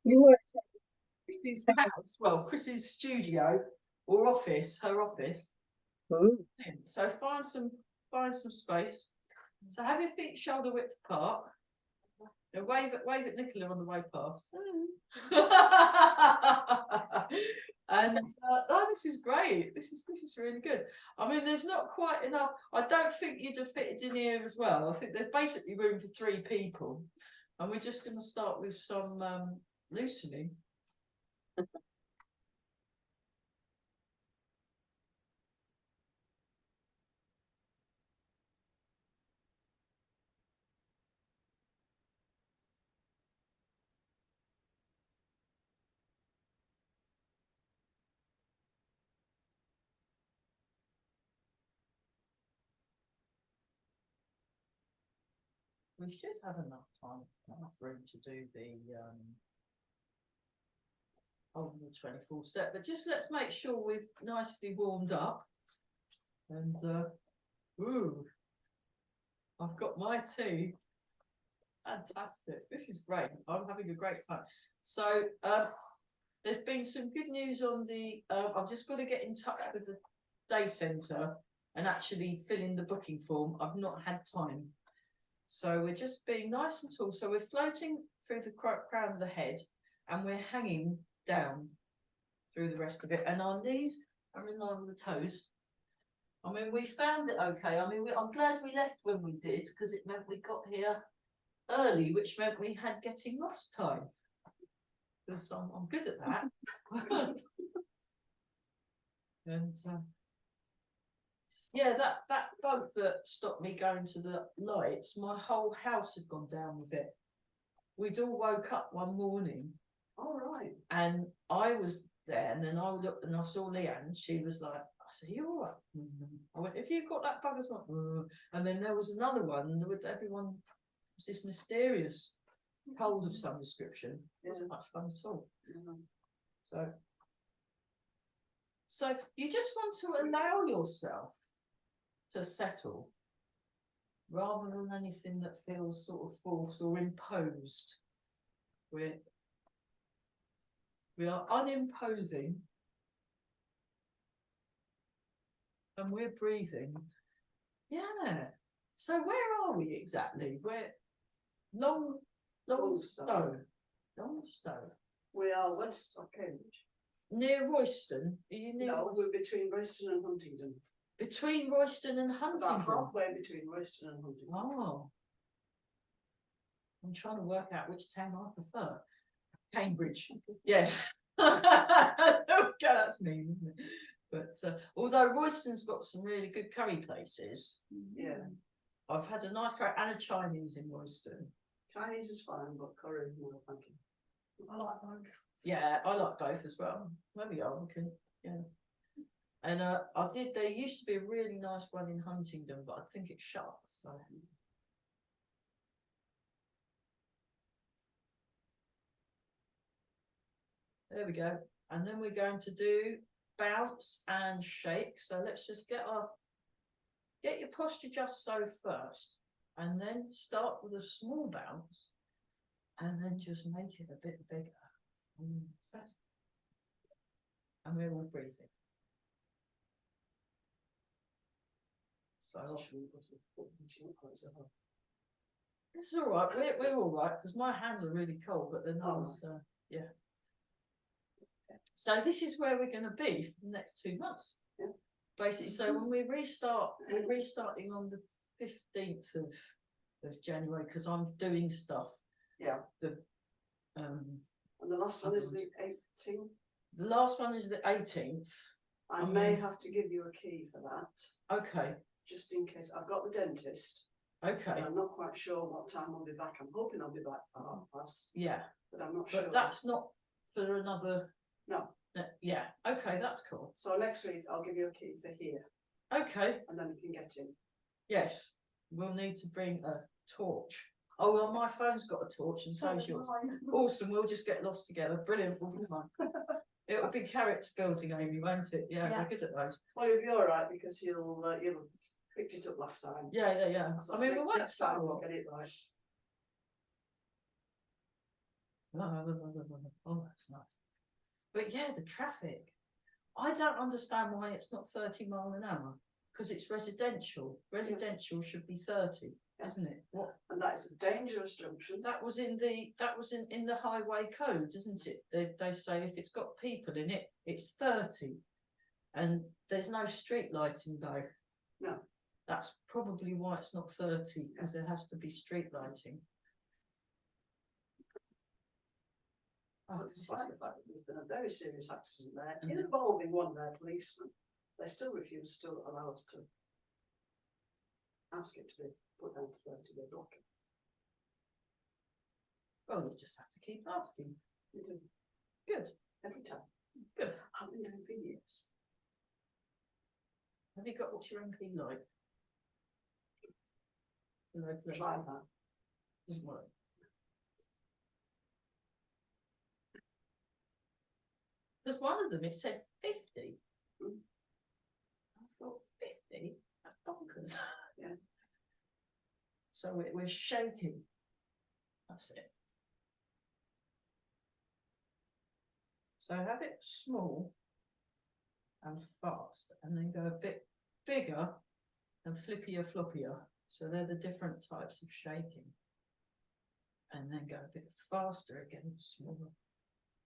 You work at Chris's house, well, Chris's studio or office, her office. Ooh. So find some space. So have your feet shoulder width apart. Now wave at Nicola on the way past. And oh, this is great. This is really good. I mean, there's not quite enough. I don't think you'd have fitted in here as well. I think there's basically room for 3 people, and we're just going to start with some loosening. We should have enough room to do the whole 24 step, but just let's make sure we've nicely warmed up. And ooh, I've got my tea. Fantastic. This is great. I'm having a great time. So there's been some good news on the I've just got to get in touch with the day centre and actually fill in the booking form. I've not had time. So we're just being nice and tall. So we're floating through the crown of the head and we're hanging down through the rest of it. And our knees are in line with the toes. I mean, we found it okay. I mean, I'm glad we left when we did because it meant we got here early, which meant we had getting lost time. Because I'm good at that. And yeah, that bug that stopped me going to the lights, my whole house had gone down with it. We'd all woke up one morning. All right. And I was there, and then I looked and I saw Leanne. She was like, I said, you all right? I went, if you've got that bug as well. And then there was another one with everyone was this mysterious cold of some description. It wasn't much fun at all. So you just want to allow yourself to settle rather than anything that feels sort of forced or imposed. We are unimposing and we're breathing. Yeah. So where are we exactly? We're Longstow. We are West Cambridge. Near Royston? Are you near? No, we're between Royston and Huntingdon. Between Royston and Huntingdon? About halfway between Royston and Huntingdon. Oh. I'm trying to work out which town I prefer. Cambridge. Yes. Okay, that's mean, isn't it? But although Royston's got some really good curry places. Yeah. I've had a nice curry and a Chinese in Royston. Chinese is fine, but curry is more funky. I like both. Yeah, I like both as well. Maybe I can, yeah. And there used to be a really nice one in Huntingdon, but I think it's shut, so. There we go. And then we're going to do bounce and shake. So let's just get your posture just so first. And then start with a small bounce. And then just make it a bit bigger. And we're all breathing. So it's all right. We're all right because my hands are really cold, but then I was yeah. So this is where we're going to be for the next 2 months. Yeah. Basically, so when we restart, we're restarting on the 15th of January because I'm doing stuff. Yeah. And the last one is the 18th. The last one is the 18th. I may have to give you a key for that. Okay. Just in case. I've got the dentist. Okay. I'm not quite sure what time I'll be back. I'm hoping I'll be back for 1:30. Yeah. But I'm not sure. But that's not for another. No. Yeah. Okay, that's cool. So next week I'll give you a key for here. Okay. And then you can get in. Yes. We'll need to bring a torch. Oh, well, my phone's got a torch and so's yours. Awesome. We'll just get lost together. Brilliant. We'll be fine. It'll be character building, Amy, won't it? Yeah, we're good at those. Well, it'll be all right because you'll picked it up last time. Yeah. So I mean, next time we'll get it right. Oh, that's nice. But yeah, the traffic. I don't understand why it's not 30 mile an hour, because it's residential. Residential should be 30, isn't it? What? And that is a dangerous junction. That was in the highway code, isn't it? They say if it's got people in it, it's 30. And there's no street lighting though. No. That's probably why it's not 30, because there has to be street lighting. But despite the fact that there's been a very serious accident there involving one of their policemen, they still refuse to allow us to ask it to be put down to 30-day blocking. Well, you just have to keep asking. You do. Good. Every time. Good. I've been doing for years. Have you got what's your MP like? Try that. Doesn't work. There's one of them, it said 50. I thought 50? That's bonkers. Yeah. So we're shaking. That's it. So have it small and fast, and then go a bit bigger and flippier floppier. So they're the different types of shaking. And then go a bit faster again, smaller.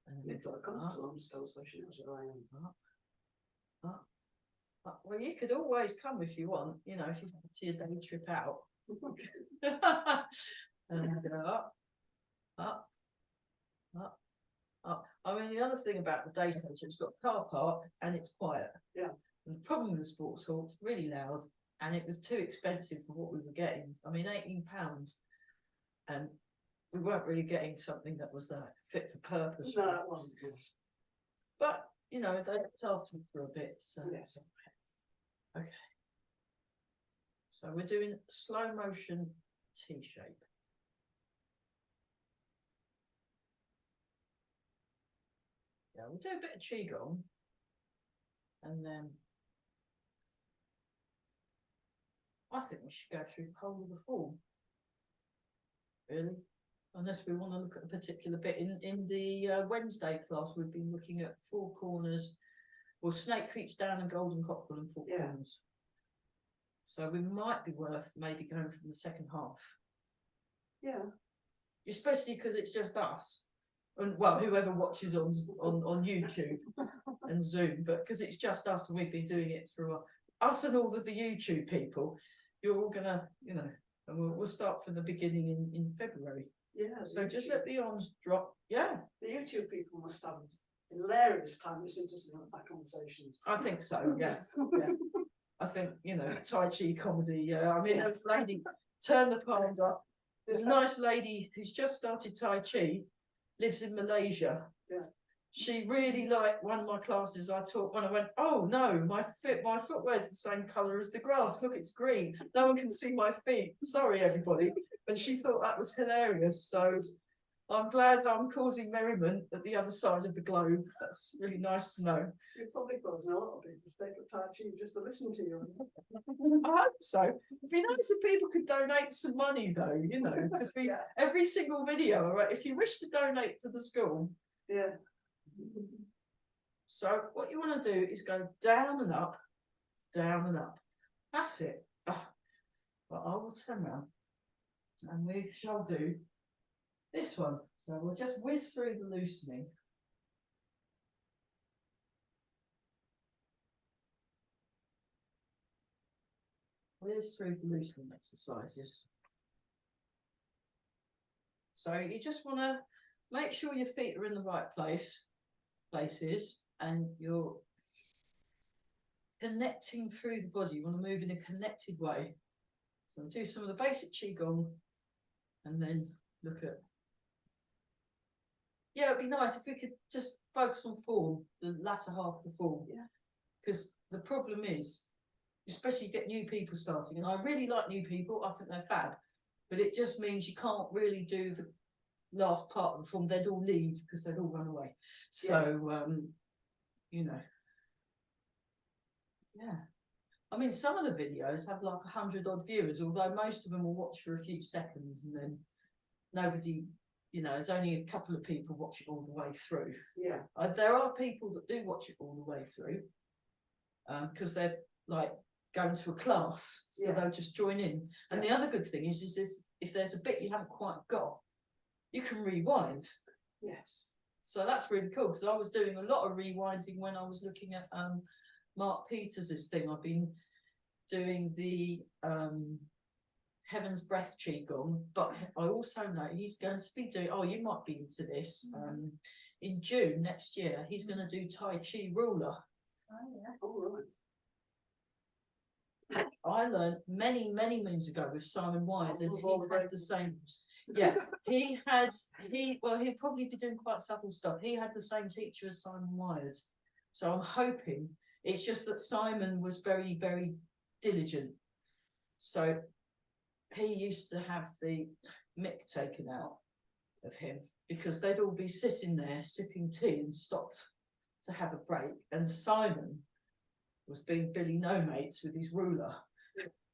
And then If it comes to still, so she knows where I am. Well, you could always come if you want, you know, if you fancy a day trip out. And go up, up, up, up. I mean, the other thing about the day station, it's got a car park and it's quiet. Yeah. And the problem with the sports hall, it's really loud and it was too expensive for what we were getting. I mean, £18. And we weren't really getting something that was fit for purpose. No, it wasn't good. But, you know, they looked after me for a bit, so yes. Okay. So we're doing slow motion T-shape. Yeah, we'll do a bit of Qigong. And then I think we should go through the whole of the form. Really? Unless we want to look at a particular bit. In the Wednesday class, we've been looking at four corners. Well, snake creeps down and golden cockerel and four corners. So we might be worth maybe going from the second half. Yeah. Especially because it's just us. And well, whoever watches on YouTube and Zoom, but because it's just us and we've been doing it for us and all of the YouTube people, you're all gonna, you know, and we'll start from the beginning in February. Yeah. So just let the arms drop. Yeah. The YouTube people must have hilarious time listening to some of my conversations. I think so, yeah. Yeah. I think, you know, Tai Chi comedy, yeah. I mean, there was a lady, turn the palms up. There's a nice lady who's just started Tai Chi, lives in Malaysia. Yeah. She really liked one of my classes I taught when I went, oh no, my footwear's the same colour as the grass. Look, it's green. No one can see my feet. Sorry, everybody. And she thought that was hilarious. So I'm glad I'm causing merriment at the other side of the globe. That's really nice to know. You're probably causing a lot of people to take up Tai Chi just to listen to you. I hope so. It'd be nice if people could donate some money though, you know, because every single video, right, if you wish to donate to the school. Yeah. So what you want to do is go down and up, down and up. That's it. Oh, well, I will turn around and we shall do this one. So we'll just whiz through the loosening. Whiz through the loosening exercises. So you just want to make sure your feet are in the right places, and you're connecting through the body. You want to move in a connected way. So do some of the basic Qigong and then look at. Yeah, it'd be nice if we could just focus on form, the latter half of the form. Yeah. Because the problem is, especially you get new people starting, and I really like new people, I think they're fab, but it just means you can't really do the last part of the form. They'd all leave because they'd all run away. So, you know, yeah. I mean, some of the videos have like 100 odd viewers, although most of them will watch for a few seconds and then nobody you know, there's only a couple of people watch it all the way through. Yeah. There are people that do watch it all the way through, because they're like going to a class, so they'll just join in. And the other good thing is if there's a bit you haven't quite got, you can rewind. Yes. So that's really cool, because I was doing a lot of rewinding when I was looking at Mark Peters's thing. I've been doing the Heaven's Breath Qigong, but I also know he's going to be doing, oh, you might be into this, in June next year, he's going to do Tai Chi ruler. Oh, yeah. All right. I learned many moons ago with Simon Wyatt, and he had the same. Yeah, he'll probably be doing quite subtle stuff. He had the same teacher as Simon Wyatt, so I'm hoping. It's just that Simon was very, very diligent, so he used to have the mick taken out of him, because they'd all be sitting there sipping tea and stopped to have a break, and Simon was being Billy No Mates with his ruler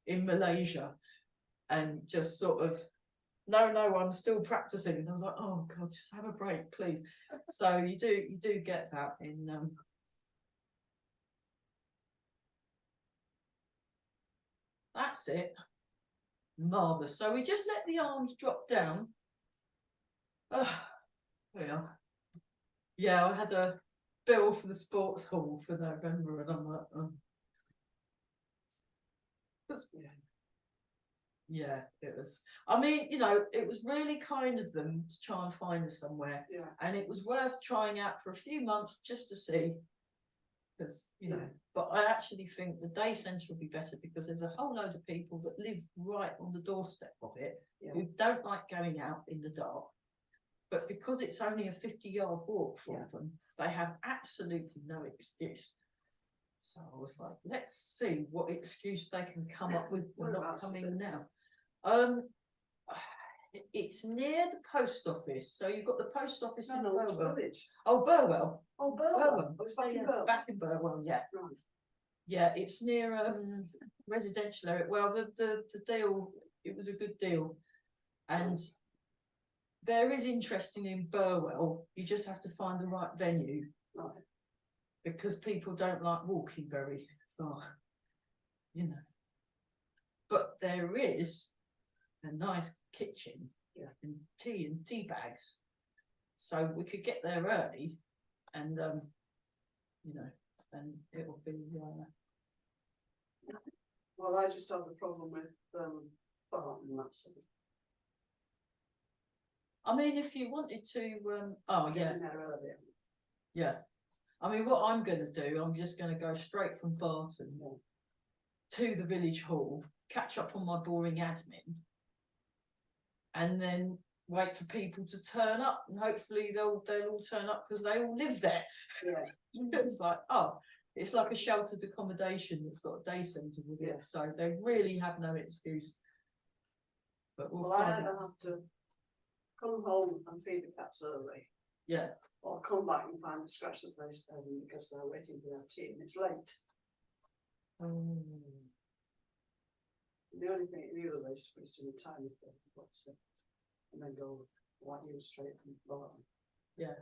in Malaysia, and just sort of, no, I'm still practicing. And I'm like, oh God, just have a break, please. So you do get that in that's it. Marvellous. So we just let the arms drop down. Yeah, I had a bill for the sports hall for November, and I'm like, oh. Yeah, it was. I mean, you know, it was really kind of them to try and find us somewhere. Yeah. And it was worth trying out for a few months just to see. Because, you know, but I actually think the day centre will be better, because there's a whole load of people that live right on the doorstep of it who don't like going out in the dark. But because it's only a 50-yard walk for them, they have absolutely no excuse. So I was like, let's see what excuse they can come up with for not coming now. It's near the post office. So you've got the post office in Burwell. Village. Oh, Burwell. Oh, Burwell. Oh, it's back in Burwell. Back in Burwell, yeah. Right. Yeah, it's near residential area. Well, the deal, it was a good deal. And there is interesting in Burwell. You just have to find the right venue. Right. Because people don't like walking very far, you know. But there is a nice kitchen and tea bags, so we could get there early, and you know, and it'll be. Well, I just have a problem with parking, that's it. I mean, if you wanted to, Getting there early. Yeah. I mean, what I'm going to do, I'm just going to go straight from Barton to the village hall, catch up on my boring admin, and then wait for people to turn up, and hopefully they'll all turn up because they all live there. Yeah. It's like, it's like a sheltered accommodation that's got a day centre with it, so they really have no excuse. But well, I either have to come home and feed the cats early. Yeah. Or come back and find the scratch the place because they're waiting for their tea and it's late. The only thing the other way is to put it in a tiny box and then go like you straight from the bottom. Yeah.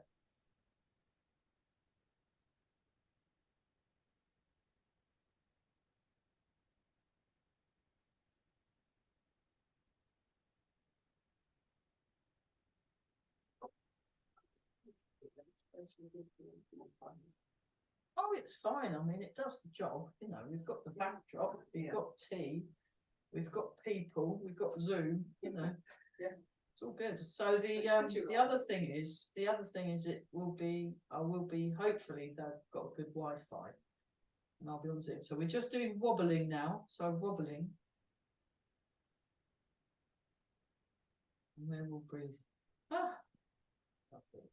Oh, it's fine. I mean, it does the job. You know, we've got the backdrop, we've got tea, we've got people, we've got Zoom. You know, it's all good. So the other thing is, it will be. I will be. Hopefully, they've got a good Wi-Fi, and I'll be on Zoom. So we're just doing wobbling now. So wobbling, and then we'll breathe. Lovely.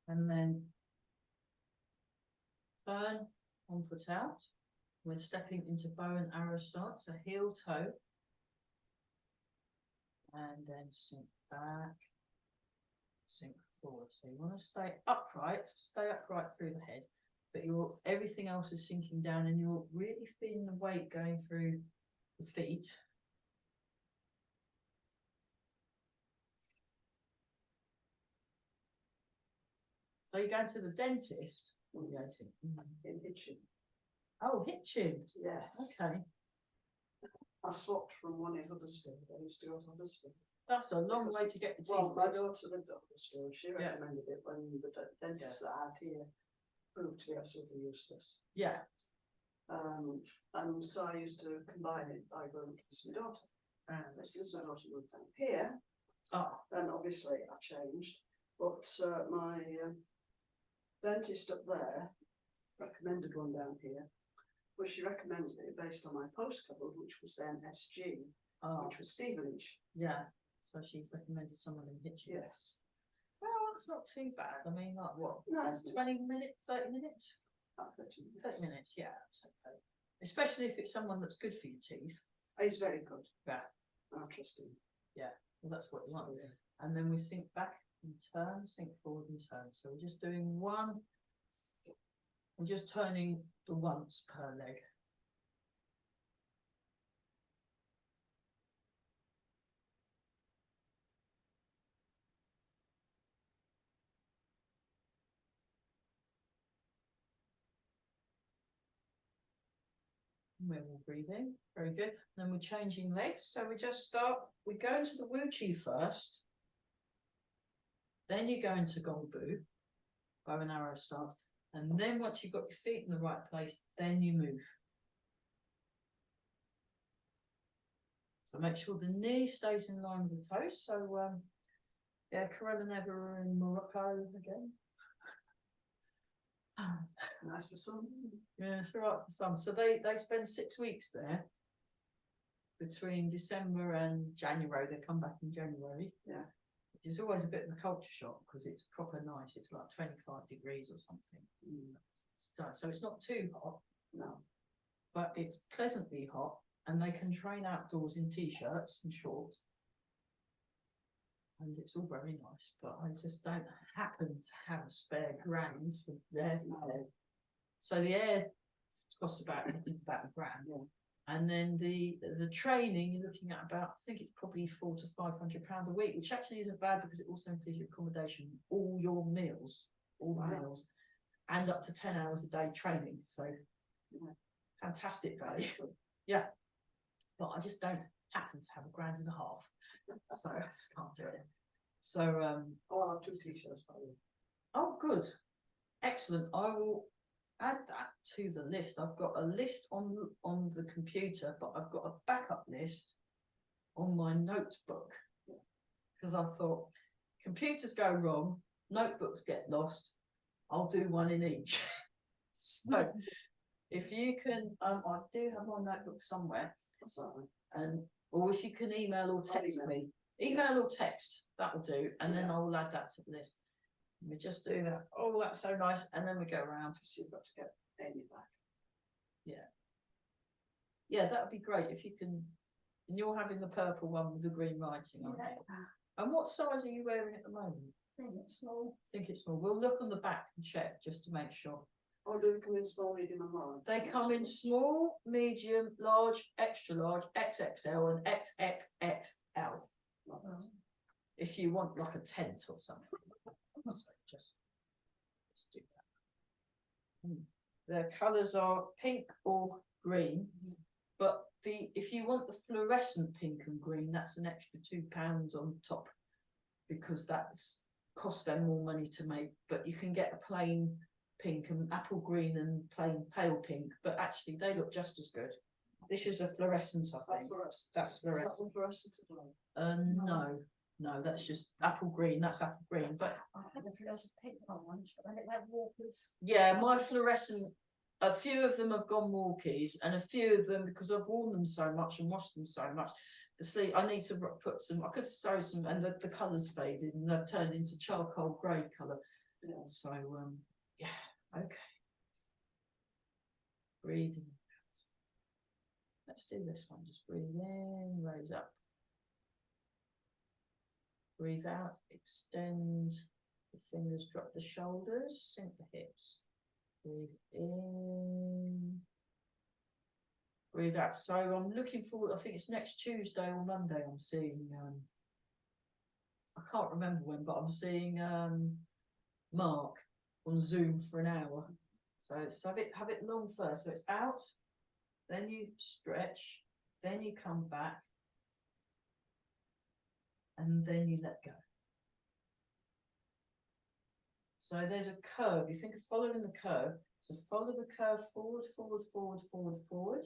And then turn 1 foot out, We're stepping into bow and arrow stance, a heel toe. And then sink back, sink forward. So you want to stay upright through the head, but everything else is sinking down and you're really feeling the weight going through the feet. So you're going to the dentist? Or you're going to? In Hitchin. Oh, Hitchin. Yes. Okay. I swapped from one in Huddersfield. I used to go to Huddersfield. That's a long way to get the teeth. Well, my daughter lived at Huddersfield. She recommended it when the dentist that I had here proved to be absolutely useless. Yeah. And so I used to combine it by going to see my daughter. But since my daughter moved down here, then obviously I changed. But my dentist up there recommended one down here. But she recommended it based on my postcode, which was then SG, which was Stevenage. Yeah. So she's recommended someone in Hitchin. Yes. Well, that's not too bad. I mean, like what? No, it's 20 minutes, 30 minutes? about 30 minutes. 30 minutes, yeah, that's okay. Especially if it's someone that's good for your teeth. He's very good. Yeah. I trust him. Yeah, well, that's what you want. So, yeah. And then we sink back and turn, sink forward and turn. So we're just doing one. We're just turning the once per leg. We're all breathing, very good. Then we're changing legs. So we just start, we go into the Wu Chi first. Then you go into Gong Bu, bow and arrow stance. And then once you've got your feet in the right place, then you move. So make sure the knee stays in line with the toes. So, yeah, Corella never are in Morocco again. Nice for some. Yeah, it's all right for some. So they spend 6 weeks there between December and January. They come back in January. Yeah. Which is always a bit of a culture shock because it's proper nice. It's like 25 degrees or something. So it's not too hot. No. But it's pleasantly hot and they can train outdoors in t-shirts and shorts. And it's all very nice, but I just don't happen to have a spare grand for the air. So the air costs about a grand. Yeah. And then the training, you're looking at about, I think it's probably £400 to £500 a week, which actually isn't bad because it also includes your accommodation, all your meals, meals, and up to 10 hours a day training. So fantastic value. Yeah. But I just don't happen to have £1.5 grand. So I just can't do it. So I'll have 2 t-shirts for you. Oh, good. Excellent. I will add that to the list. I've got a list on the computer, but I've got a backup list on my notebook because I thought computers go wrong, notebooks get lost. I'll do one in each. So if you can, I do have my notebook somewhere. Sorry. Or if you can email or text me. Email or text, that will do. And then I'll add that to the list. We just do that. Oh, that's so nice. And then we go around. So you've got to get Amy back. Yeah. Yeah, that would be great if you can. And you're having the purple one with the green writing on it. And what size are you wearing at the moment? I think it's small. I think it's small. We'll look on the back and check just to make sure. Or do they come in small, medium and large? They come in small, medium, large, extra large, XXL and XXXL. If you want like a tent or something. So just do that. The colours are pink or green, but if you want the fluorescent pink and green, that's an extra £2 on top because that's cost them more money to make. But you can get a plain pink and apple green and plain pale pink, but actually they look just as good. This is a fluorescent, I think. That's fluorescent. Is that fluorescent as well? No, that's just apple green. That's apple green. But I had a fluorescent pink one once, but I looked like walkers. yeah, my fluorescent. A few of them have gone walkies, and a few of them because I've worn them so much and washed them so much. The sleeve, I need to put some. I could sew some, and the colours faded and they've turned into charcoal grey colour. Yeah. So yeah, okay. Breathing. Let's do this one. Just breathe in, raise up. Breathe out, extend the fingers, drop the shoulders, sink the hips. Breathe in. Breathe out. So I'm looking forward, I think it's next Tuesday or Monday I'm seeing, I can't remember when, but I'm seeing Mark on Zoom for an hour. So have it long first. So it's out, then you stretch, then you come back, and then you let go. So there's a curve. You think of following the curve. So follow the curve forward, forward, forward, forward, forward.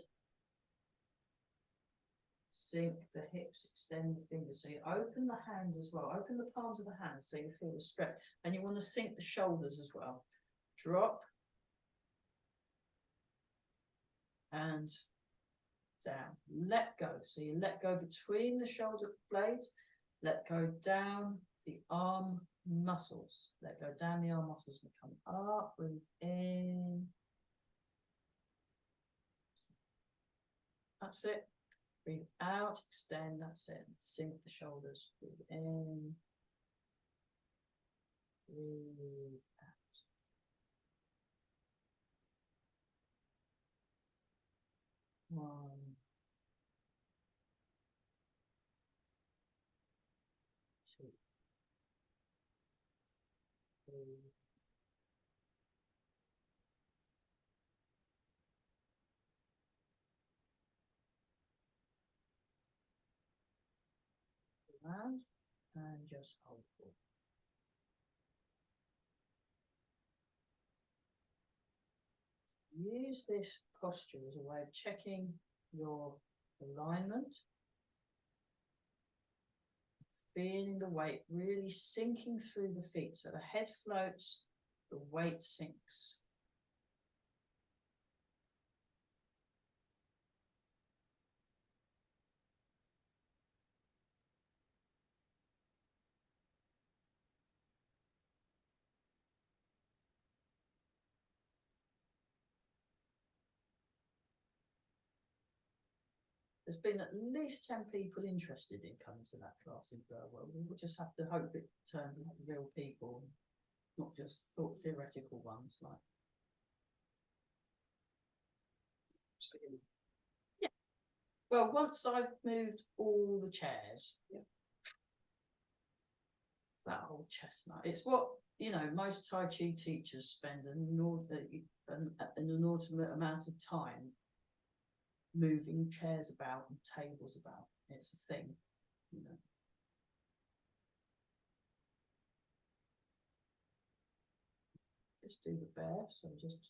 Sink the hips, extend the fingers. So you open the hands as well. Open the palms of the hands so you feel the stretch. And you want to sink the shoulders as well. Drop. And down. Let go. So you let go between the shoulder blades. Let go down the arm muscles. Let go down the arm muscles and come up. Breathe in. That's it. Breathe out, extend. That's it. Sink the shoulders. Breathe in. Breathe out. One. Two. Three. Around and just hold it. Use this posture as a way of checking your alignment, feeling the weight really sinking through the feet. So the head floats, the weight sinks. There's been at least 10 people interested in coming to that class in Burwell. We'll just have to hope it turns into real people, not just theoretical ones. Like, yeah. Well, once I've moved all the chairs, yeah. That whole chestnut. It's what, you know, most Tai Chi teachers spend an inordinate amount of time moving chairs about and tables about. It's a thing, you know. Just do the bear, so just as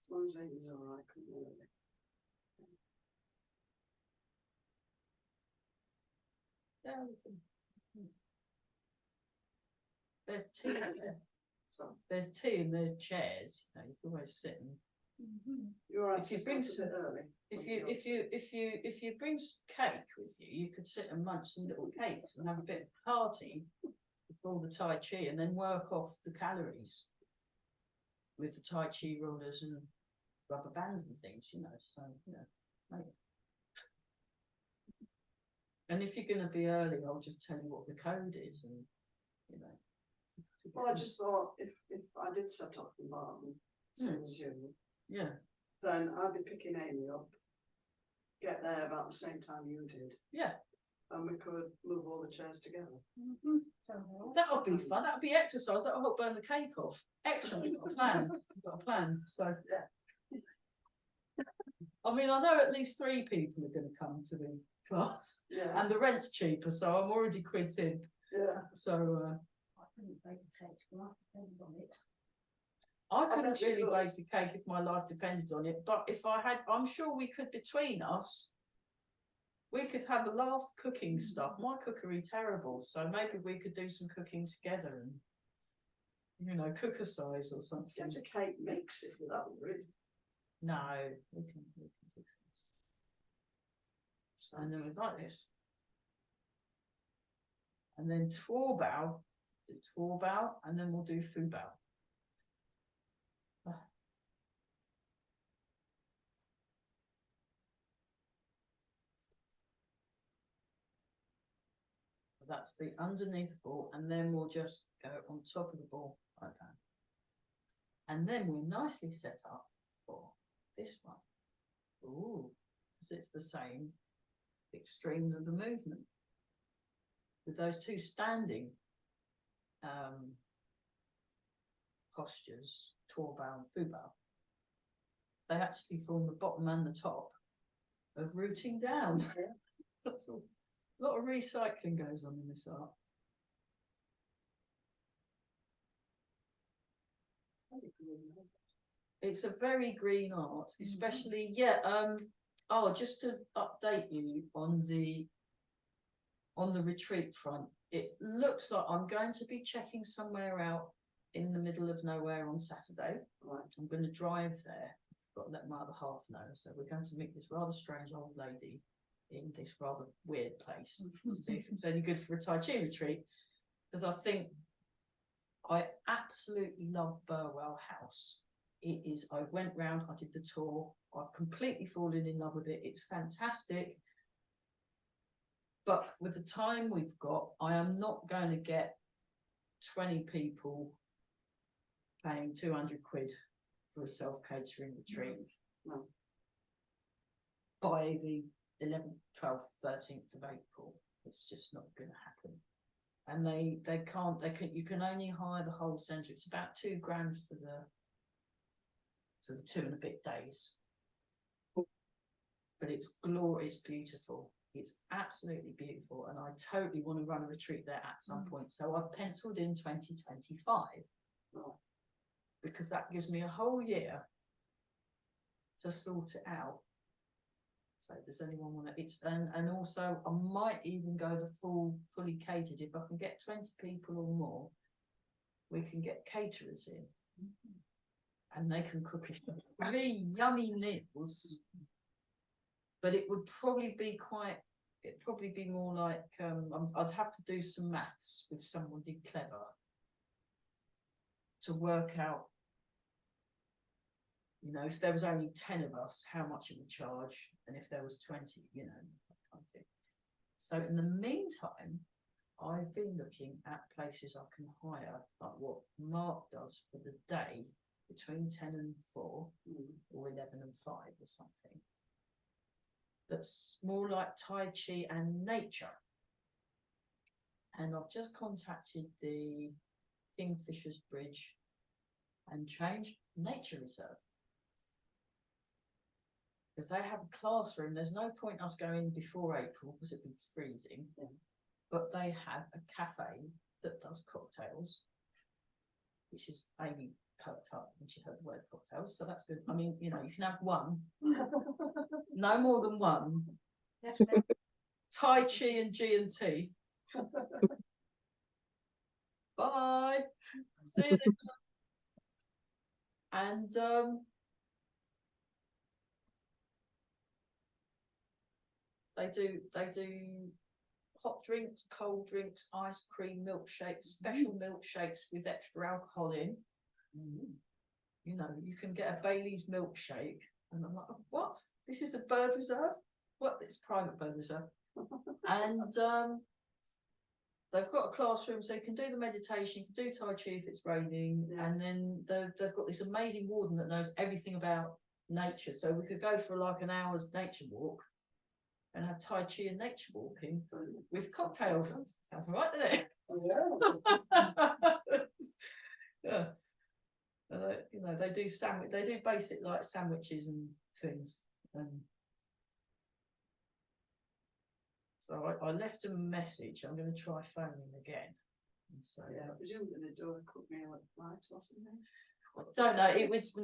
long as it is all right, couldn't really. Yeah, we can. There's tea. So there's tea and there's chairs. You know, you can always sit and. You're right. If you bring some, if you bring cake with you, you could sit and munch some little cakes and have a bit of party before the Tai Chi, and then work off the calories with the Tai Chi rollers and rubber bands and things. You know, so you know, maybe. And if you're going to be early, I'll just tell you what the code is, and you know. Well, I just thought if I did set off from Martin, since you, yeah, then I'd be picking Amy up, get there about the same time you did. Yeah. And we could move all the chairs together. That would be fun. That would be exercise. That will help burn the cake off. Excellent. We've got a plan. We've got a plan. So, yeah. I mean, I know at least 3 people are going to come to the class. Yeah. And the rent's cheaper, so I'm already quid in. Yeah. So, I couldn't bake a cake, well, I depended on it. I couldn't really bake a cake if my life depended on it, but if I had, I'm sure we could, between us, we could have a laugh cooking stuff. My cookery terrible, so maybe we could do some cooking together and, you know, cook a size or something. Get a cake mix if you're that worried. No, we can do things. And then we like this. And then Tworbao do Tuo Bao, and then we'll do Fu Bao. That's the underneath ball, and then we'll just go on top of the ball like that. And then we're nicely set up for this one. Ooh, because it's the same extreme of the movement. With those two standing postures, Tuo Bao and Fu Bao, they actually form the bottom and the top of rooting down. That's all. A lot of recycling goes on in this art. It's a very green art, especially oh, just to update you on the retreat front, it looks like I'm going to be checking somewhere out in the middle of nowhere on Saturday. Right. I'm going to drive there. I've got to let my other half know. So we're going to meet this rather strange old lady in this rather weird place to see if it's any good for a Tai Chi retreat. Because I absolutely love Burwell House. It is, I went round, I did the tour, I've completely fallen in love with it. It's fantastic. But with the time we've got, I am not going to get 20 people paying 200 quid for a self-catering retreat. No. By the 11th, 12th, 13th of April. It's just not going to happen. And you can only hire the whole centre. It's about £2 grand for the 2 and a bit days. But it's glorious, beautiful. It's absolutely beautiful. And I totally want to run a retreat there at some point. So I've penciled in 2025. Oh. Because that gives me a whole year to sort it out. So does anyone want to, and also I might even go the fully catered. If I can get 20 people or more, we can get caterers in. And they can cook us 3 yummy meals. But it would probably be it'd probably be more like, I'd have to do some maths with somebody clever to work out, you know, if there was only 10 of us, how much it would charge, and if there was 20, you know, that kind of thing. So in the meantime, I've been looking at places I can hire, like what Mark does for the day, between 10 and 4, or 11 and 5 or something. That's more like Tai Chi and nature. And I've just contacted the Kingfisher's Bridge and changed nature reserve. Because they have a classroom. There's no point us going before April because it'd be freezing. Yeah. But they have a cafe that does cocktails, which is Amy perked up when she heard the word cocktails. So that's good. I mean, you know, you can have one, no more than one. Yes, Tai Chi and G&T. Bye. See you later. And they do hot drinks, cold drinks, ice cream, milkshakes, special milkshakes with extra alcohol in. You know, you can get a Bailey's milkshake, and I'm like, what? This is a bird reserve? What? It's private bird reserve. And they've got a classroom, so you can do the meditation, you can do Tai Chi if it's raining, and then they've got this amazing warden that knows everything about nature. So we could go for like an hour's nature walk and have Tai Chi and nature walking with cocktails. Sounds all right, doesn't it? Yeah. You know, they do basic like sandwiches and things. So I left a message. I'm going to try phoning again. And so presumably they do a cook meal at night or something. I don't know. It was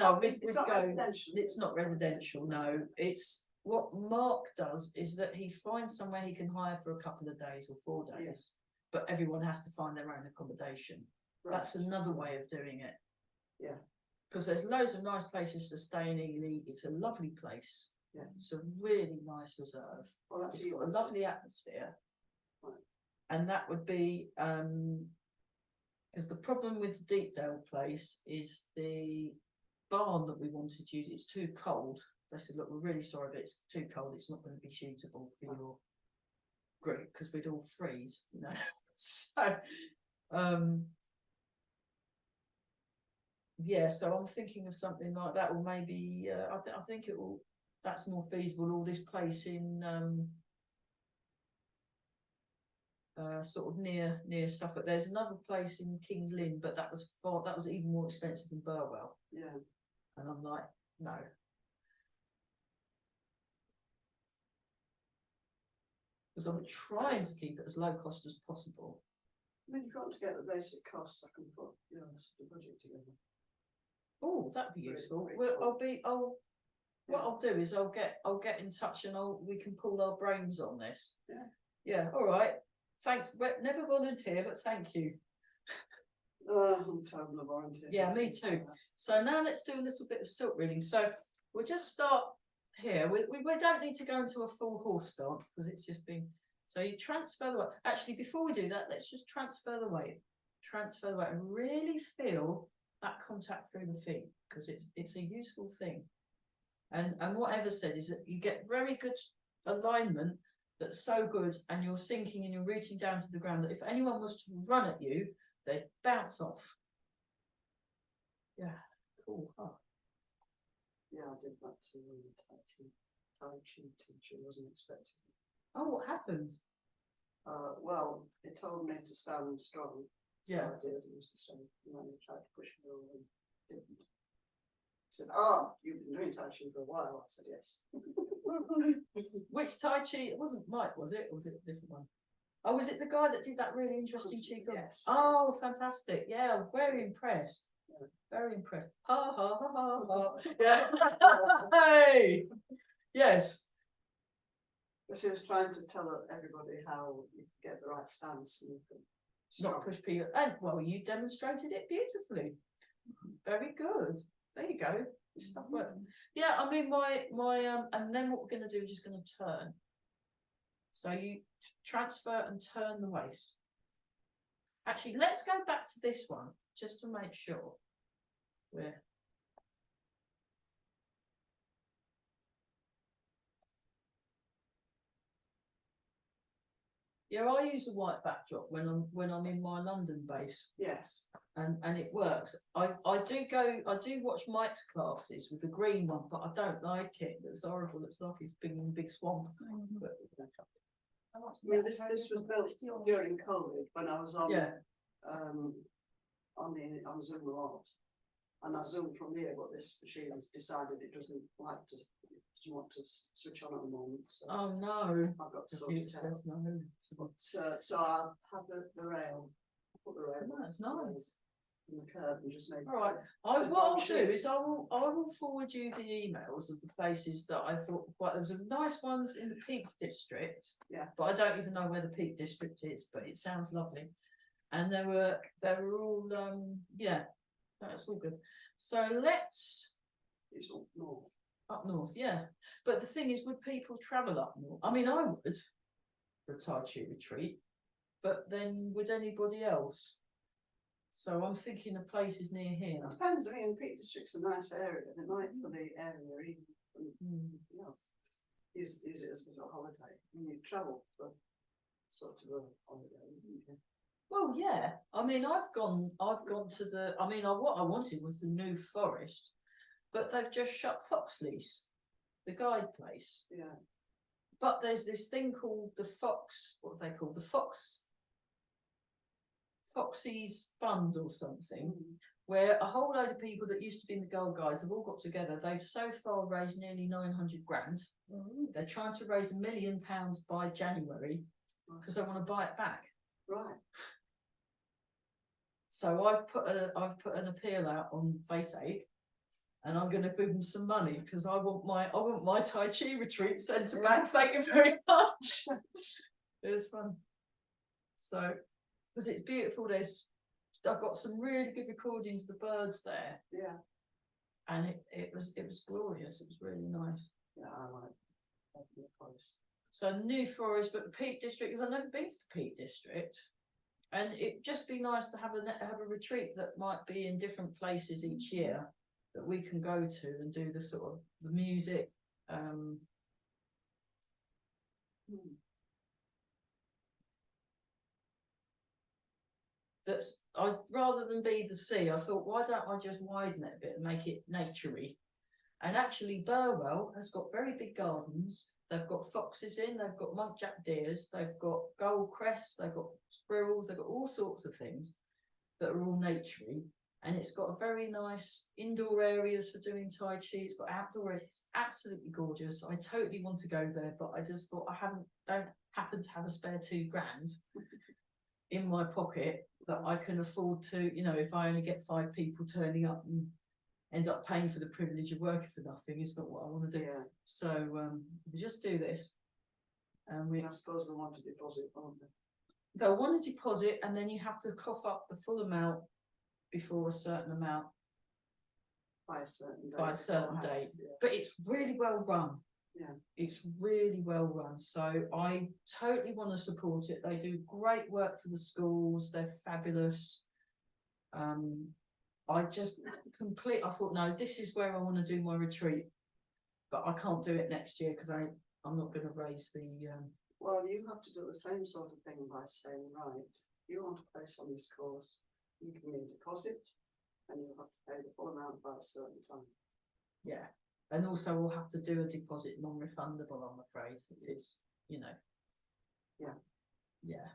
it's not residential. No, it's what Mark does is that he finds somewhere he can hire for a couple of days or 4 days, but everyone has to find their own accommodation. Right. That's another way of doing it. Yeah, because there's loads of nice places to stay in Ely. It's a lovely place. Yeah, it's a really nice reserve. Well, it's got a lovely atmosphere. Right. And that would be Because the problem with the Deepdale place is the barn that we wanted to use, it's too cold. They said, look, we're really sorry, but it's too cold. It's not going to be suitable for your group because we'd all freeze, you know. So, yeah, so I'm thinking of something like that, or maybe I think it will. That's more feasible. All this place in sort of near Suffolk. There's another place in King's Lynn, but that was far. That was even more expensive than Burwell. Yeah. And I'm like, no. Because I'm trying to keep it as low cost as possible. I mean, if you want to get the basic costs, I can put, you know, the budget together. Oh, that'd be useful. Great, Well, what I'll do is I'll get in touch and we can pull our brains on this. Yeah. Yeah. All right. Thanks. Never volunteer, but thank you. I'm terrible at volunteering. Yeah, me too. So now let's do a little bit of silk reading. So we'll just start here. We don't need to go into a full horse start because it's just been. So you transfer the weight. Actually, before we do that, let's just transfer the weight. Transfer the weight and really feel that contact through the feet because it's a useful thing. And whatever said is that you get very good alignment that's so good and you're sinking and you're rooting down to the ground that if anyone was to run at you, they'd bounce off. Yeah, cool. Huh? Yeah, I did that to Tai Chi teacher, wasn't expecting. Oh, what happened? Well, it told me to stand strong. So Yeah. I did. It was the same. And then he tried to push me over and didn't. He said, "Oh, you've been doing Tai Chi for a while." I said, "Yes." Which Tai Chi? It wasn't Mike, was it? Or was it a different one? Oh, was it the guy that did that really interesting Qigong? Yes. Oh, yes. fantastic. Yeah, very impressed. Yeah. Very impressed. Ha ha ha ha ha. Yeah. Hey. Yes. Because he was trying to tell everybody how you get the right stance and you can Not push people. And well, you demonstrated it beautifully. Very good. There you go. Stuff works. Yeah, I mean my and then what we're going to do is just going to turn. So you transfer and turn the waist. Actually, let's go back to this one just to make sure we're. Yeah, I use a white backdrop when I'm in my London base. Yes. And it works. I do watch Mike's classes with the green one, but I don't like it. It's horrible. It's like it's big swamp. But, I mean, this was built during COVID when I was on on Zoom a lot, and I zoomed from here. But this machine has decided it doesn't want to switch on at the moment. So oh no! I've got to sort it out. No. But, so I had the rail. Put the rail. Oh, that's nice. In the curve and just made. All right. What I'll do is I will forward you the emails of the places that I thought quite. There was some nice ones in the Peak District. Yeah. But I don't even know where the Peak District is, but it sounds lovely. And they were all yeah, that's all good. So let's. It's up north. Up north, yeah. But the thing is, would people travel up north? I mean, I would for a Tai Chi retreat, but then would anybody else? So I'm thinking of places near here. It depends. I mean, the Peak District's a nice area. They might for the area even anything else. Use it as a holiday. When you travel for sort of a holiday. Well, yeah. I mean, I've gone to the. I mean, what I wanted was the New Forest, but they've just shut Foxley's, the guide place. Yeah. But there's this thing called the Fox. What are they called? The Foxy's Fund or something, where a whole load of people that used to be in the Gold Guides have all got together. They've so far raised nearly 900 grand. They're trying to raise £1 million by January because they want to buy it back. Right. So I've put an appeal out on FaceAid, and I'm going to give them some money because I want my Tai Chi retreat sent back. Thank you very much. It was fun. So. Because it's beautiful. I've got some really good recordings of the birds there. Yeah. And it was glorious. It was really nice. Yeah, I like the forest. So New Forest, but the Peak District, because I've never been to the Peak District. And it'd just be nice to have a retreat that might be in different places each year that we can go to and do the sort of the music. That's rather than be the sea, I thought, why don't I just widen it a bit and make it naturey? And actually, Burwell has got very big gardens. They've got foxes in, they've got muntjac deers, they've got gold crests, they've got squirrels, they've got all sorts of things that are all naturey. And it's got a very nice indoor areas for doing Tai Chi. It's got outdoor areas. It's absolutely gorgeous. I totally want to go there, but I just thought don't happen to have a spare £2 grand in my pocket that I can afford to, you know, if I only get 5 people turning up and end up paying for the privilege of working for nothing is not what I want to do. Yeah. So we just do this. And I suppose they want a deposit, won't they? They'll want a deposit, and then you have to cough up the full amount before a certain amount. By a certain date. By a certain date. Yeah. But it's really well run. Yeah. It's really well run. So I totally want to support it. They do great work for the schools. They're fabulous. I just I thought, no, this is where I want to do my retreat, but I can't do it next year because I'm not going to raise the. Well, you have to do the same sort of thing by saying, right, you want to place on this course, you can make a deposit, and you'll have to pay the full amount by a certain time. Yeah, and also we'll have to do a deposit non-refundable, I'm afraid, if it's, you know. Yeah. Yeah.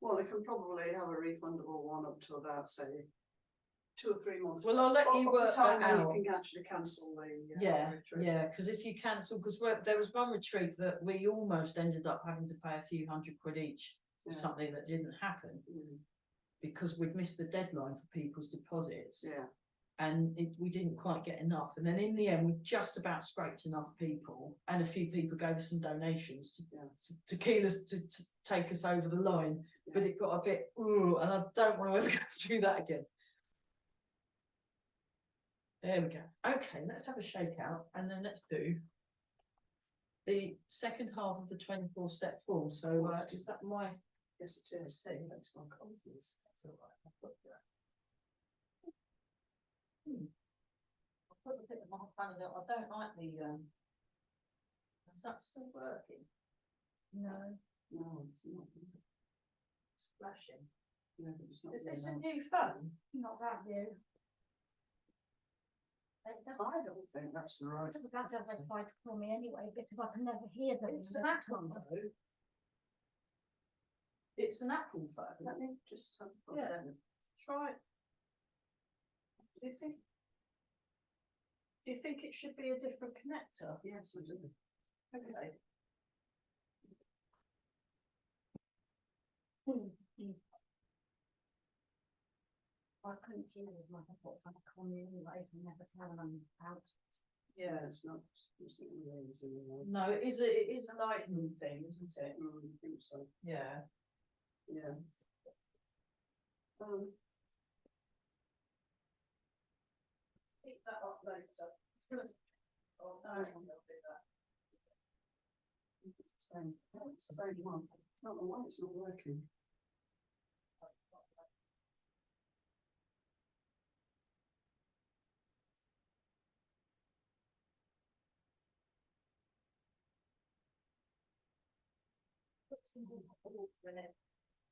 Well, they can probably have a refundable one up to about, say, 2 or 3 months. Well, I'll let you work that out. You can actually cancel the retreat. Yeah, because if you cancel, because there was one retreat that we almost ended up having to pay a few £100 each for something that didn't happen because we'd missed the deadline for people's deposits. Yeah. And we didn't quite get enough. And then in the end, we just about scraped enough people, and a few people gave us some donations to keel us, to take us over the line. Yeah. But it got a bit, and I don't want to ever go through that again. There we go. Okay, let's have a shakeout, and then let's do the second half of the 24-step form. So is that my? Yes, it is. Hey, that's my confidence. That's all right. I've got that. I'll put a bit of my funny note. I don't like the. Is that still working? No. No, it's not. It's flashing. Yeah, but it's not. Is this a new phone? Not that new. I don't think that's the right. It doesn't matter if they try to call me anyway because I can never hear them. It's an Apple phone. It's an Apple phone. Let me just try. Do you think it should be a different connector? Yes, I do. Okay. I couldn't hear with my hotspot trying to call me anyway. I never tell them out. Yeah, it's not really. No, it is a lightning thing, isn't it? I think so. Yeah. Yeah. Pick that up later. Oh no, I'll do that. It's the same one. I don't know why it's not working.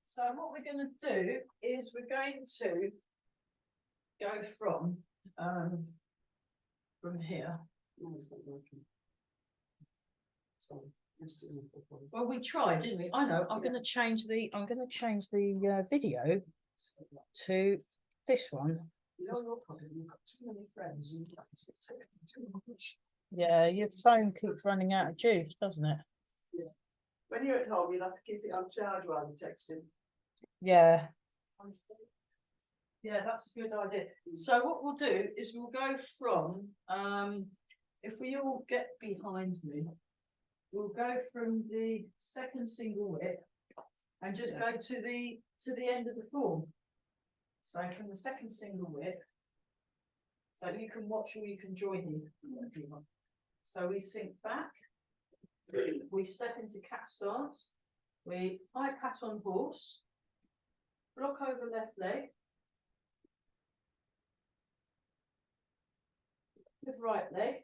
So what we're going to do is we're going to go from here. No, it's not working. Sorry. Well, we tried, didn't we? I know. I'm going to change the video to this one. You know your problem. You've got too many friends. Yeah, your phone keeps running out of juice, doesn't it? Yeah. When you're at home, you'll have to keep it on charge while you're texting. Yeah. Yeah, that's a good idea. So what we'll do is we'll go from if we all get behind me, we'll go from the second single whip and just go to the end of the form. So from the second single whip, so you can watch or you can join in. So we sink back, we step into cat stance, we high pat on horse, block over left leg. With right leg.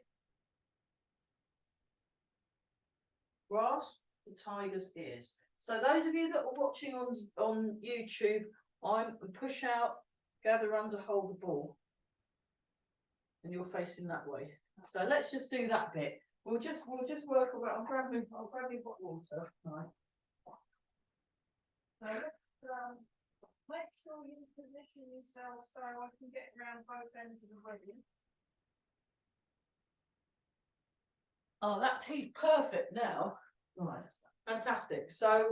Grasp the tiger's ears. So those of you that are watching on YouTube, I'm push out, gather under, hold the ball. And you're facing that way. So let's just do that bit. We'll just work away. I'll grab me hot water. Right. So make sure you position yourself so I can get around both ends of the wedding. Oh, that tea's perfect now. Right, fantastic. So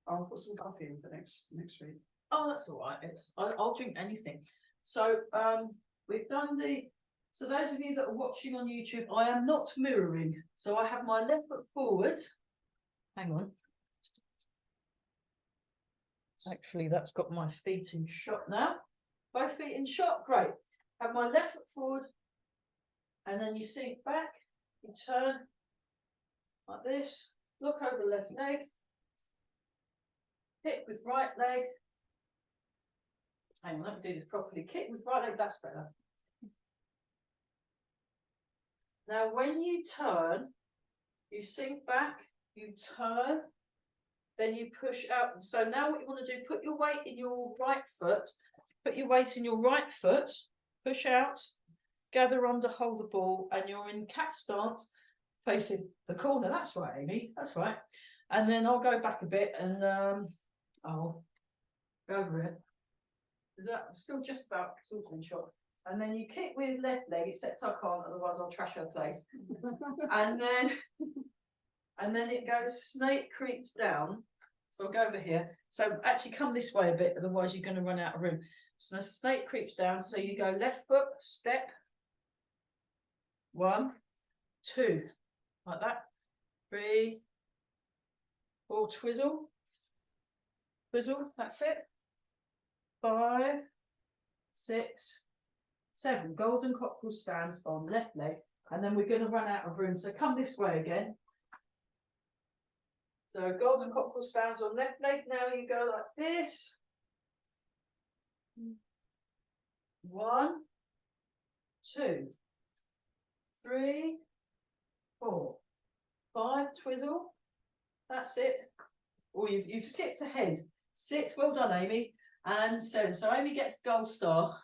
I'll put some coffee in for next week. oh, that's all right. I'll drink anything. So we've done the. So those of you that are watching on YouTube, I am not mirroring. So I have my left foot forward. Hang on. Actually, that's got my feet in shot now. Both feet in shot. Great. Have my left foot forward, and then you sink back. You turn like this. Look over left leg. Kick with right leg. Hang on, let me do this properly. Kick with right leg, that's better. Now, when you turn, you sink back, you turn, then you push out. So now what you want to do, put your weight in your right foot, put your weight in your right foot, push out, gather under, hold the ball, and you're in cat stance, facing the corner. That's right, Amy, that's right. And then I'll go back a bit and I'll go over it. Is that still just about sort of in shot? And then you kick with left leg, except I can't, otherwise I'll trash her place. and then it goes snake creeps down. So I'll go over here. So actually come this way a bit, otherwise you're going to run out of room. So the snake creeps down. So you go left foot, step, 1, 2, like that. 3, 4, twizzle, twizzle. That's it. 5, 6, 7. Golden cockerel stands on left leg, and then we're going to run out of room. So come this way again. So golden cockerel stands on left leg. Now you go like this. 1, 2, 3, 4, 5. Twizzle. That's it. Or you've skipped ahead. 6. Well done, Amy. And 7. So Amy gets the gold star.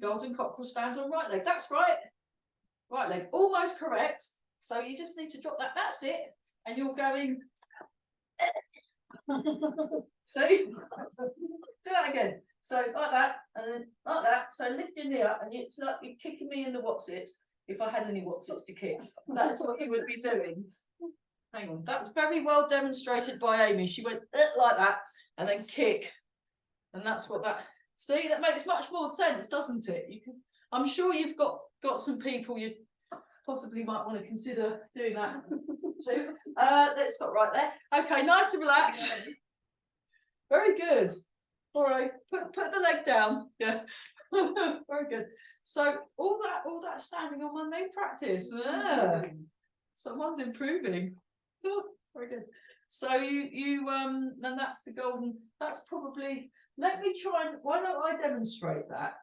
Golden cockerel stands on right leg. That's right. Right leg. Almost correct. So you just need to drop that. That's it. And you're going. See? Do that again. So like that. And then like that. So lift your knee up. And it's like you're kicking me in the whatsits. If I had any whatsits to kick. That's what you would be doing. Hang on. That was very well demonstrated by Amy. She went like that. And then kick. And that's what that. See, that makes much more sense, doesn't it? You can, I'm sure you've got some people you possibly might want to consider doing that too. Let's stop right there. Okay, nice and relaxed. Very good. All right, put the leg down. Yeah, very good. So all that standing on my main practice. Yeah. Someone's improving. Very good. So you and that's the golden. That's probably. Let me try and. Why don't I demonstrate that,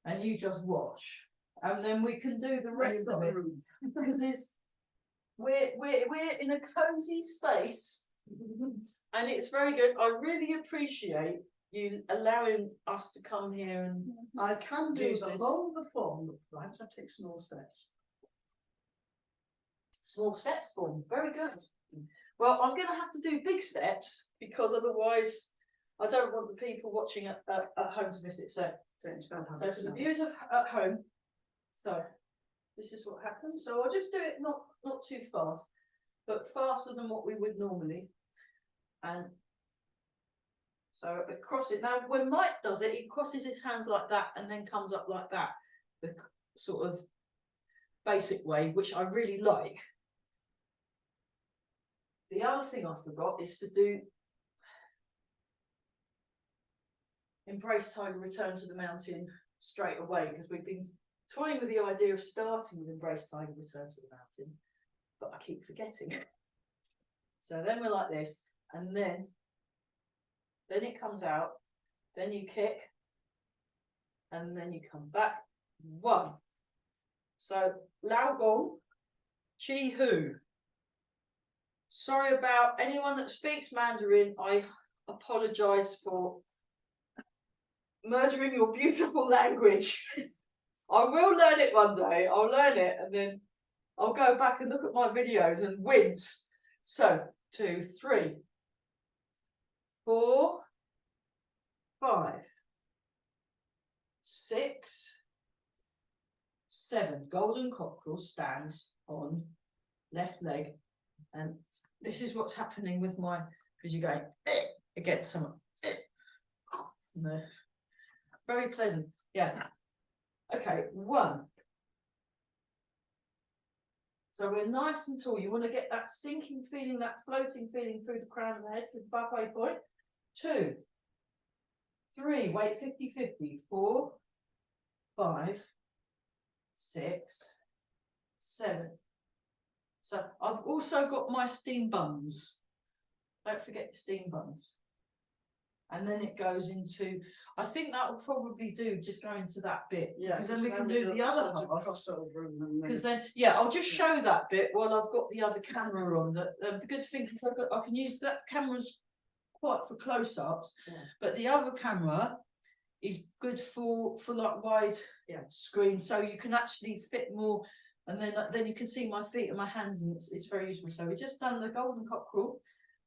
and you just watch, and then we can do the rest of it because we're in a cozy space, and it's very good. I really appreciate you allowing us to come here and. I can do the whole of the form, right? I take small steps. Small steps form. Very good. Well, I'm going to have to do big steps because otherwise I don't want the people watching at home to miss it. So for the viewers at home, so this is what happens. So I'll just do it not too fast, but faster than what we would normally. And so across it. Now when Mike does it, he crosses his hands like that and then comes up like that, the sort of basic way, which I really like. The other thing I forgot is to do Embrace Tiger, Return to the Mountain straight away, because we've been toying with the idea of starting with Embrace Tiger, Return to the Mountain, but I keep forgetting. So then we're like this, and then it comes out, then you kick, and then you come back. 1. So Lao Gong, Chi Hu. Sorry about anyone that speaks Mandarin. I apologize for murdering your beautiful language. I will learn it one day. I'll learn it, and then I'll go back and look at my videos and wince. So 2, 3, 4, 5, 6, 7. Golden cockerel stands on left leg, and this is what's happening with my, because you're going against someone. No. Very pleasant. Yeah. Okay, 1. So we're nice and tall. You want to get that sinking feeling, that floating feeling through the crown of the head, through the buffet point. 2, 3, wait, 50-50. 4, 5, 6, 7. So I've also got my steam buns. Don't forget your steam buns. And then it goes into, I think that will probably do, just go into that bit. Yeah, because then we can do the other half. Crossover Because then, yeah, I'll just show that bit while I've got the other camera on. That the good thing is I can use that camera's quite for close-ups, but the other camera is good for like wide screen, so you can actually fit more, and then you can see my feet and my hands, and it's very useful. So we just done the golden cockerel,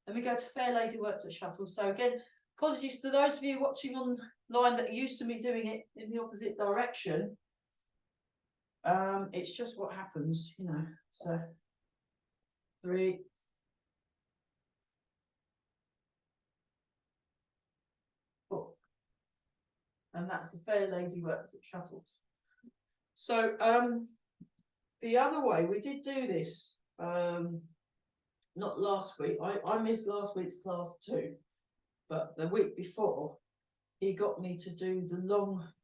and we go to Fair Lady Works at Shuttle. So again, apologies to those of you watching online that are used to me doing it in the opposite direction. It's just what happens, you know. So 3, 4, and that's the Fair Lady Works at Shuttles. So the other way we did do this, not last week. I missed last week's class too, but the week before he got me to do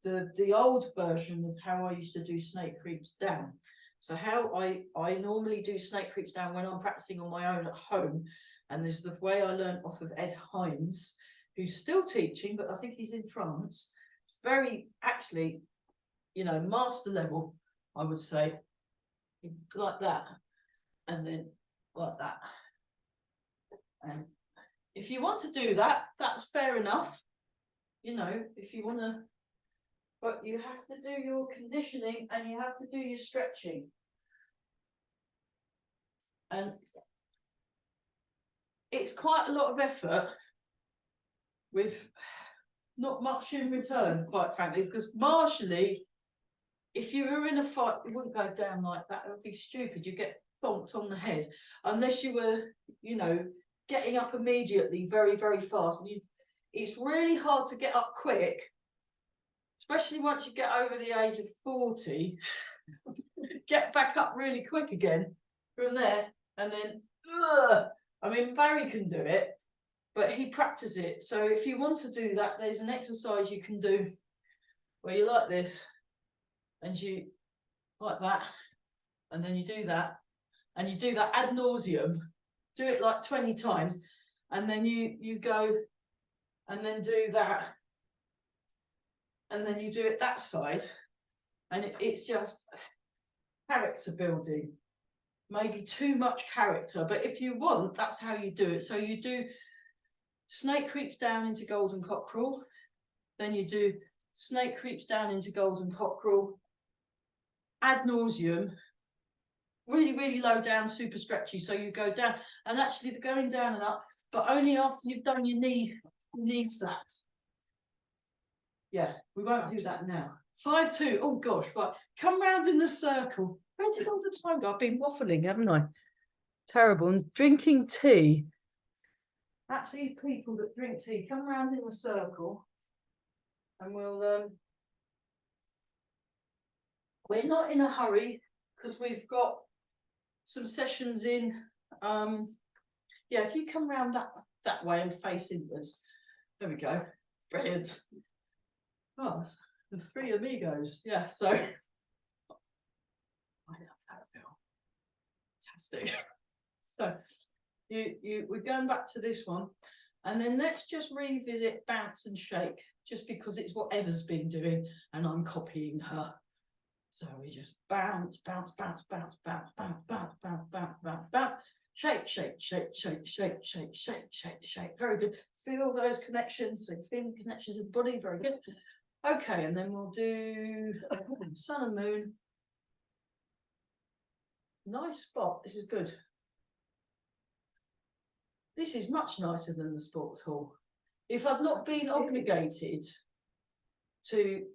the old version of how I used to do snake creeps down. So how I normally do snake creeps down when I'm practicing on my own at home, and there's the way I learned off of Ed Hines, who's still teaching, but I think he's in France. Very, actually, you know, master level, I would say, like that, and then like that. And if you want to do that, that's fair enough. You know, if you want to, but you have to do your conditioning and you have to do your stretching. And it's quite a lot of effort with not much in return, quite frankly, because martially, if you were in a fight, you wouldn't go down like that. It would be stupid. You get bonked on the head unless you were, you know, getting up immediately very, very fast. It's really hard to get up quick, especially once you get over the age of 40. Get back up really quick again from there, and then I mean, Barry can do it, but he practices it. So if you want to do that, there's an exercise you can do where you like this, and you like that, and then you do that, and you do that ad nauseum. Do it like 20 times, and then you go and then do that, and then you do it that side, and it's just character building. Maybe too much character, but if you want, that's how you do it. So you do snake creeps down into golden cockerel, then you do snake creeps down into golden cockerel, ad nauseum, really, really low down, super stretchy. So you go down, and actually the going down and up, but only after you've done your knee slaps. Yeah, we won't do that now. 5-2. Oh gosh, right. Come round in the circle. Where did all the time go? I've been waffling, haven't I? Terrible. And drinking tea. That's these people that drink tea. Come round in a circle, and we're not in a hurry because we've got some sessions in. Yeah, if you come round that way and face inwards. There we go. Brilliant. Oh, the 3 amigos. Yeah, so I love that film. Fantastic. So we're going back to this one, and then let's just revisit bounce and shake, just because it's what Eva's been doing, and I'm copying her. So we just bounce, bounce, bounce, bounce, bounce, bounce, bounce, bounce, bounce, bounce, bounce, shake, shake, shake, shake, shake, shake, shake, shake, shake. Very good. Feel those connections. So feeling connections in the body. Very good. Okay, and then we'll do sun and moon. Nice spot. This is good. This is much nicer than the sports hall. If I'd not been obligated to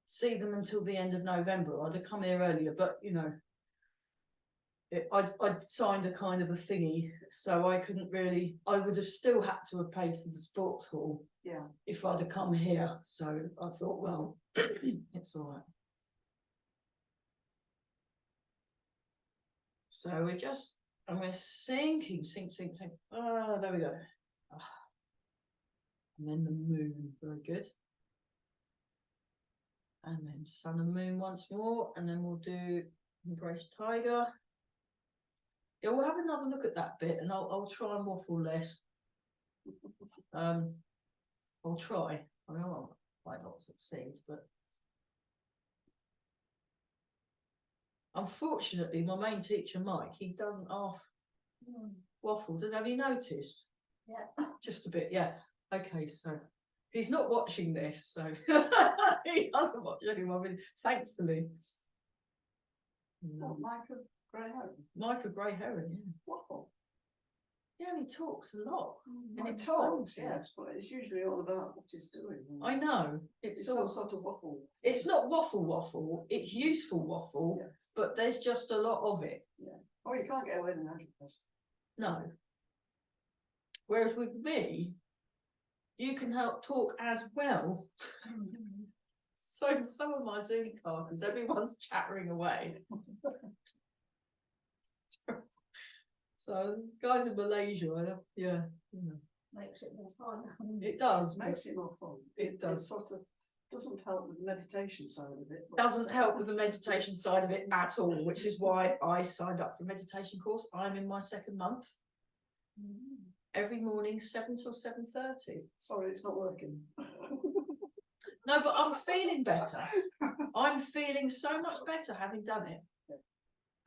see them until the end of November, I'd have come here earlier, but you know, I'd signed a kind of a thingy, so I couldn't really, I would have still had to have paid for the sports hall if I'd have come here. So I thought, well, it's all right. So we're just, and we're sinking, sink. Oh, there we go. Oh. And then the moon, very good. And then sun and moon once more, and then we'll do embrace tiger. Yeah, we'll have another look at that bit, and I'll try and waffle less. I'll try. I mean, I might not succeed, but unfortunately, my main teacher, Mike, he doesn't half waffle. Have you noticed? Yeah. Just a bit, yeah. Okay, so he's not watching this, so he doesn't watch anyone, thankfully. What, Michael Grey Heron? Michael Grey Heron, yeah. Waffle. Yeah, he talks a lot. And he talks, yes, but it's usually all about what he's doing. I know. It's not sort of waffle. It's not waffle, it's useful waffle, yes. But there's just a lot of it. Yeah. Oh, you can't get away with 100%. No. Whereas with me, you can help talk as well. So in some of my Zoom classes, everyone's chattering away. So guys in Malaysia, yeah, you know. Makes it more fun. It does. Makes it more fun. It does. It sort of doesn't help with the meditation side of it. Doesn't help with the meditation side of it at all, which is why I signed up for a meditation course. I'm in my second month. Every morning, 7 till 7:30. Sorry, it's not working. No, but I'm feeling better. I'm feeling so much better having done it.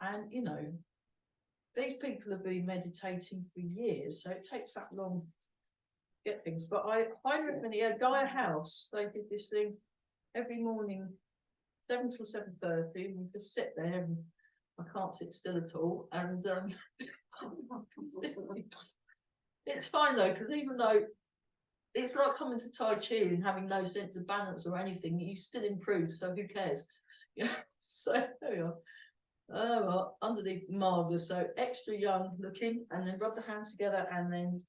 And, you know, these people have been meditating for years, so it takes that long to get things. But I highly recommend it. Gaia House, they did this thing every morning, 7 till 7:30. You just sit there, and I can't sit still at all. And it's fine though, because even though it's like coming to Tai Chi and having no sense of balance or anything, you still improve, so who cares? Yeah. So there we are. Oh, well, underneath marvelous, so extra young looking, and then rub the hands together, and then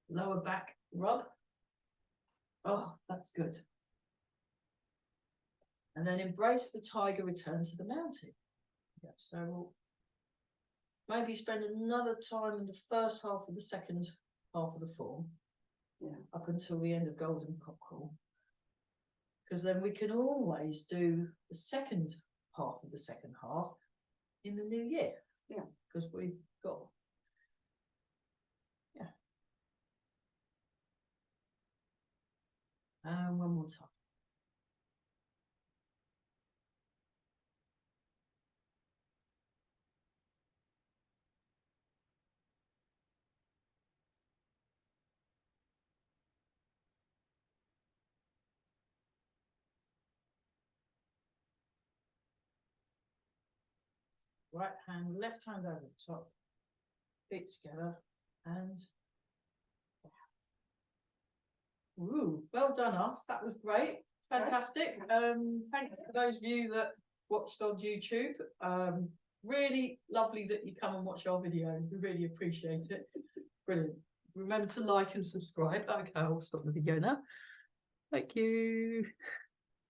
lower back rub. Oh, that's good. And then embrace the tiger, return to the mountain. Yeah, so we'll maybe spend another time in the first half of the second half of the form, up until the end of golden cockerel, because then we can always do the second half of the second half in the new year. Yeah, because we've got and one more time. Right hand, left hand over the top, feet together, and ooh, well done us. That was great. Fantastic. Thank you for those of you that watched on YouTube. Really lovely that you come and watch our video. We really appreciate it. Brilliant. Remember to like and subscribe. Okay, I'll stop the video now. Thank you.